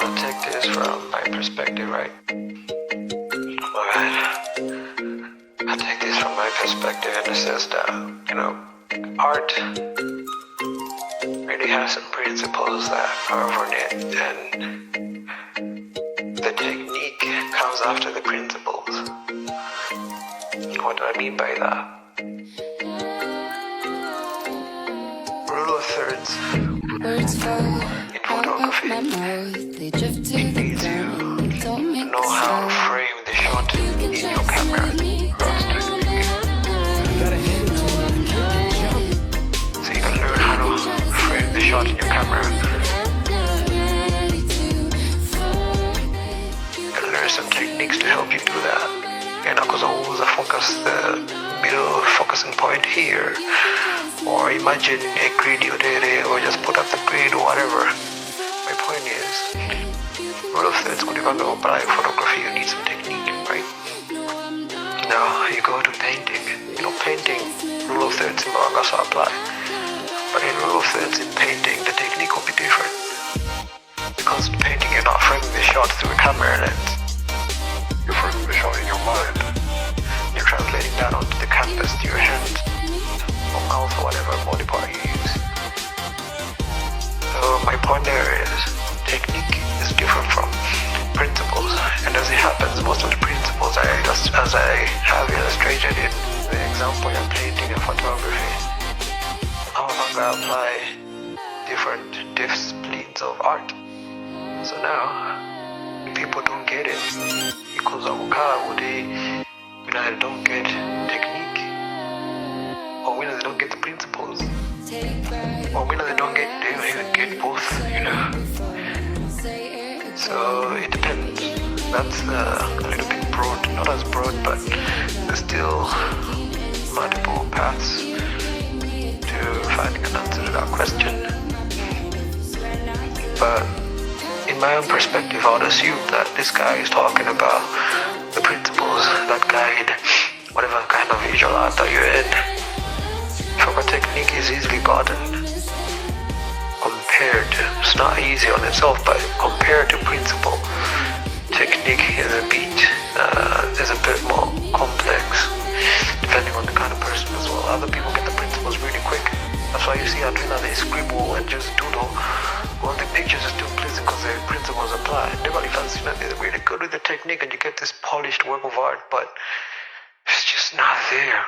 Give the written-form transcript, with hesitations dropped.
gonna take this from my perspective, right? Alright. I take this from my perspective in the sense that, art really has some principles that are on it, and the technique comes after the principles. What do I mean by that? Rule of thirds in photography. It needs you to know how to frame the shot in your camera. So you can learn how to frame the shot in your camera. You can learn some techniques to help you do that. Because always focus the middle focusing point here. Or imagine a grid or just put up the grid or whatever. My point is, rule of thirds could even go apply photography, you need some technique, right? Now you go to painting. Painting, rule of thirds in Mawangasa apply. But in rule of thirds in painting, the technique will be different. Because in painting you're not framing the shot through a camera lens. You're framing the shot in your mind. You're translating that onto the canvas to your hands. Or mouth or whatever body part you use. So my point there is technique is different from principles, and as it happens, most of the principles as I have illustrated in the example of painting and photography, I'm gonna apply different disciplines of art. So now people don't get it because they don't get technique. Or when they don't get the principles, or when they don't even get both, So it depends. That's a little bit broad, not as broad, but there's still multiple paths to finding an answer to that question. But in my own perspective, I would assume that this guy is talking about the principles that guide whatever kind of visual art that you're in. From a technique is easily gotten compared to, it's not easy on itself, but compared to principle, technique is a bit more complex, depending on the kind of person as well. Other people get the principles really quick. That's why you see Arduino, they scribble and just doodle. Well, the pictures are still pleasing because the principles apply. Nobody fancies that they're really good with the technique and you get this polished work of art, but it's just not there.